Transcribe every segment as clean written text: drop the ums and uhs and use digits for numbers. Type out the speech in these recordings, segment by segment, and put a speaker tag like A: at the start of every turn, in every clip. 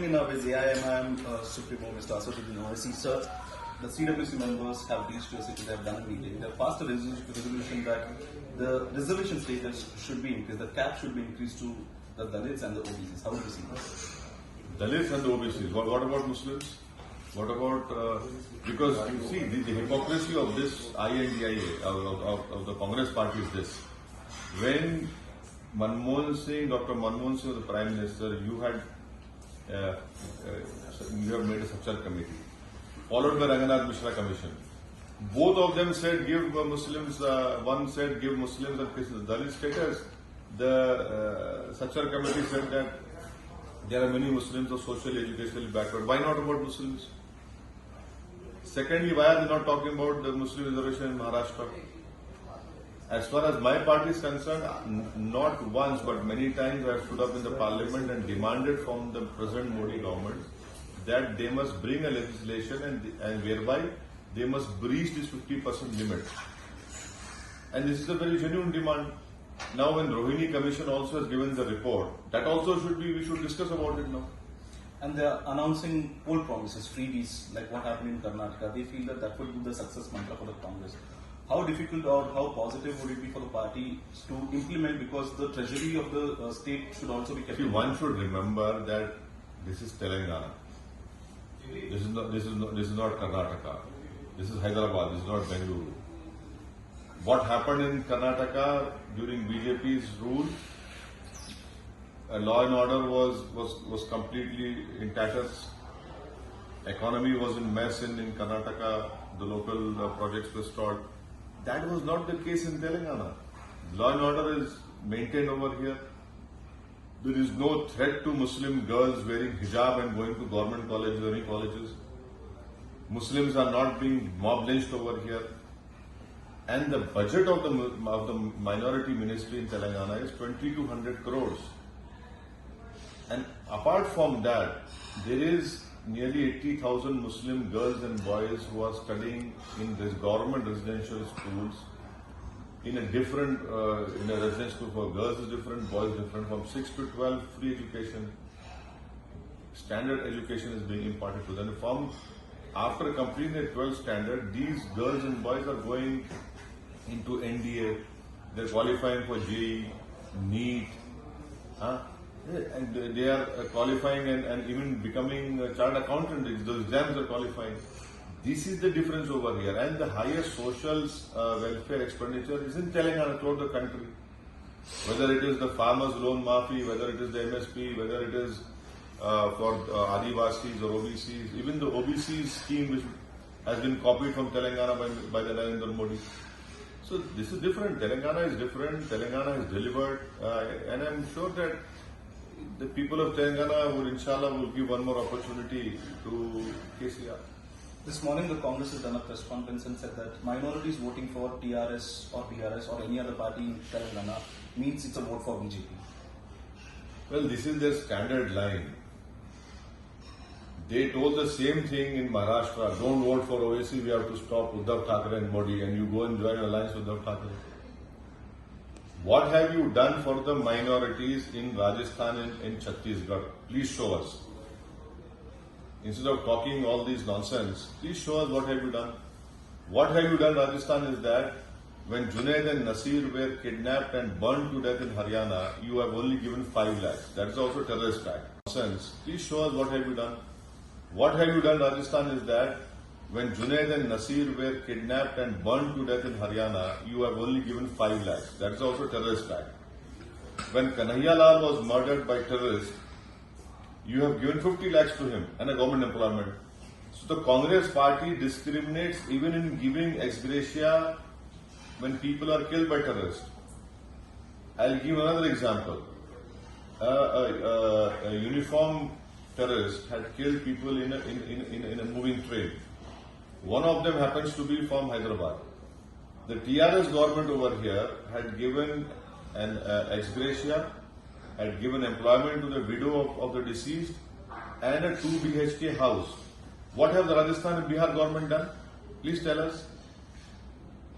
A: in with AIMIM Supremo Mr. Asaduddin Owaisi. Sir, the CWC members have reached to a city, they have done a meeting. They have passed a resolution that the reservation status should be increased, the cap should be increased to the Dalits and the OBCs. How do you see this?
B: Dalits and OBCs. What about Muslims? What about, because you see, the hypocrisy of this INDIA, of the Congress party is this. When Manmohan Singh, Dr. Manmohan Singh was the Prime Minister, you have made a SoSouth committee, followed by Ranganath Mishra Commission. Both of them said give Muslims, one said give Muslims and Christians Dalit status. The SoSouth committee said that there are many Muslims of socially, educationally backward. Why not about Muslims? Secondly, why are they not talking about the Muslim reservation in Maharashtra? As far as my party is concerned, not once but many times I have stood up in the parliament and demanded from the President Modi government that they must bring a legislation and whereby they must breach this 50% limit. And this is a very genuine demand. Now when Rohini Commission also has given the report, that also we should discuss about it now.
A: And they are announcing poll promises, freebies, like what happened in Karnataka. They feel that would be the success mantra for the Congress. How difficult or how positive would it be for the party to implement, because the treasury of the state should also be kept?
B: See, one should remember that this is Telangana. This is not Karnataka. This is Hyderabad. This is not Bengaluru. What happened in Karnataka during BJP's rule? Law and order was completely in tatters. Economy was in mess in Karnataka. The local projects were stalled. That was not the case in Telangana. Law and order is maintained over here. There is no threat to Muslim girls wearing hijab and going to government colleges or any colleges. Muslims are not being mob lynched over here. And the budget of the minority ministry in Telangana is 2,200 crores. And apart from that, there is nearly 80,000 Muslim girls and boys who are studying in this government residential schools in a different, in a residential school for girls is different, boys different, from 6 to 12 free education, standard education is being imparted to them. From after completing the 12th standard, these girls and boys are going into NDA, they're qualifying for JEE, NEET, and they are qualifying and even becoming a chartered accountant. Those exams are qualifying. This is the difference over here. And the highest social welfare expenditure is in Telangana throughout the country. Whether it is the farmers loan maafi, whether it is the MSP, whether it is for Adivasis or OBCs, even the OBCs scheme which has been copied from Telangana by the Narendra Modi. So this is different. Telangana is different. Telangana has delivered, and I'm sure that the people of Telangana will, inshallah, will give one more opportunity to KCR.
A: This morning, the Congress has done a press conference and said that minorities voting for TRS or BRS or any other party in Telangana means it's a vote for BJP.
B: Well, this is their standard line. They told the same thing in Maharashtra. Don't vote for Owaisi, we have to stop Uddhav Thackeray and Modi, and you go and join an alliance with Uddhav Thackeray. What have you done for the minorities in Rajasthan and in Chhattisgarh? Please show us. Instead of talking all these nonsense, please show us what have you done. What have you done, Rajasthan, is that when Junaid and Nasir were kidnapped and burned to death in Haryana, you have only given 5 lakhs. That is also terrorist act. Nonsense. Please show us what have you done. What have you done, Rajasthan, is that when Junaid and Nasir were kidnapped and burned to death in Haryana, you have only given 5 lakhs. That is also terrorist act. When Kanhaiya Lal was murdered by terrorists, you have given 50 lakhs to him and a government employment. So the Congress party discriminates even in giving ex gratia when people are killed by terrorists. I'll give another example. A uniformed terrorist had killed people in a moving train. One of them happens to be from Hyderabad. The TRS government over here had given an ex gratia, had given employment to the widow of the deceased and a 2 BHK house. What have the Rajasthan and Bihar government done? Please tell us.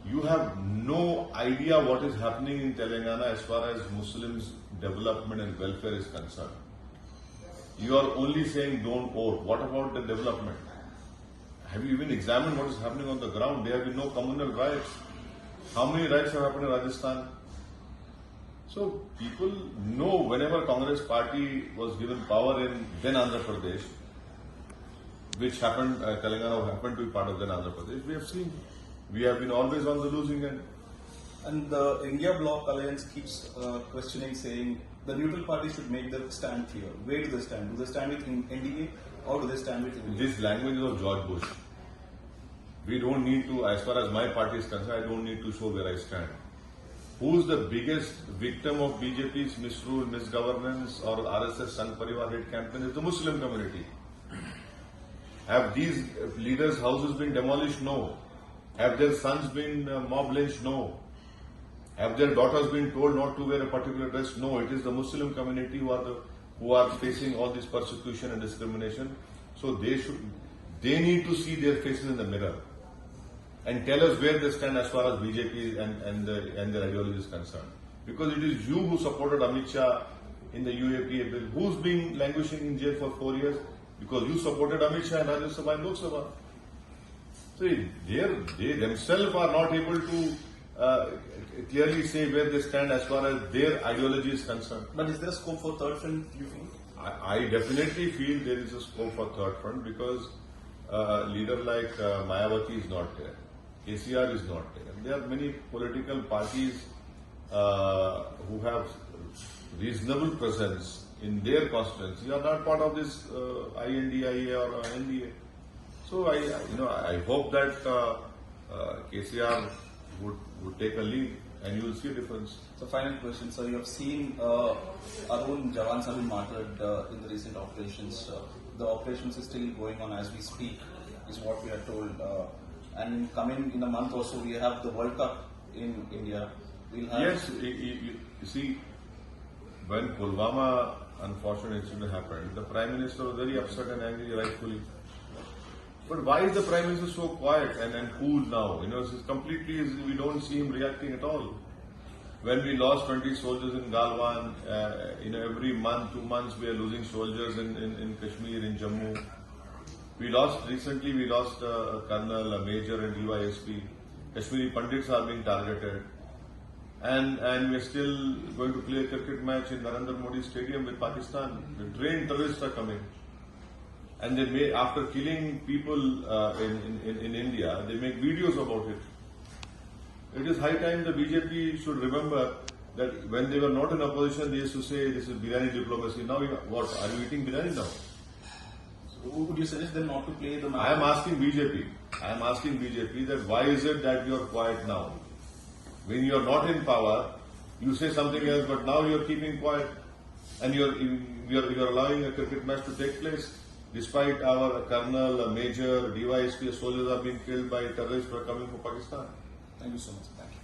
B: You have no idea what is happening in Telangana as far as Muslims' development and welfare is concerned. You are only saying don't vote. What about the development? Have you even examined what is happening on the ground? There have been no communal riots. How many riots have happened in Rajasthan? So people know whenever Congress party was given power in then Andhra Pradesh, which happened, Telangana happened to be part of then Andhra Pradesh, we have seen, we have been always on the losing end.
A: And the India Bloc Alliance keeps questioning, saying the neutral party should make their stand clear. Where do they stand? Do they stand with NDA or do they stand with India?
B: This language is of George Bush. We don't need to, as far as my party is concerned, I don't need to show where I stand. Who's the biggest victim of BJP's misrule, misgovernance or RSS Sangh Parivar hate campaign is the Muslim community. Have these leaders' houses been demolished? No. Have their sons been mob lynched? No. Have their daughters been told not to wear a particular dress? No. It is the Muslim community who are facing all this persecution and discrimination. So they need to see their faces in the mirror and tell us where they stand as far as BJP and their ideology is concerned. Because it is you who supported Amit Shah in the UAPA bill. Who's been languishing in jail for 4 years? Because you supported Amit Shah in Rajya Sabha and Lok Sabha. So they themselves are not able to clearly say where they stand as far as their ideology is concerned.
A: But is there a scope for third front, you feel?
B: I definitely feel there is a scope for third front because a leader like Mayawati is not there. KCR is not there. There are many political parties who have reasonable presence in their constituency are not part of this INDIA or NDA. So I hope that KCR would take a lead and you will see a difference.
A: So final question, sir. You have seen our own Jawans have been martyred in the recent operations. The operations is still going on as we speak, is what we are told. And coming in a month or so, we have the World Cup in India. We'll have
B: yes, you see, when Pulwama unfortunate incident happened, the Prime Minister was very upset and angry, rightfully. But why is the Prime Minister so quiet and cool now? It's completely, we don't see him reacting at all. When we lost 20 soldiers in Galwan, every month, 2 months, we are losing soldiers in Kashmir, in Jammu. Recently we lost a colonel, a major and DYSP. Kashmiri Pandits are being targeted. And we're still going to play a cricket match in Narendra Modi Stadium with Pakistan. The trained terrorists are coming. And they may, after killing people in India, they make videos about it. It is high time the BJP should remember that when they were not in opposition, they used to say this is Biryani diplomacy. Now, what? Are you eating Biryani now?
A: So would you suggest them not to play the match?
B: I am asking BJP that why is it that you are quiet now? When you are not in power, you say something else, but now you are keeping quiet and you are allowing a cricket match to take place. Despite our colonel, a major, DYSP, soldiers are being killed by terrorists who are coming from Pakistan.
A: Thank you so much. Thank you.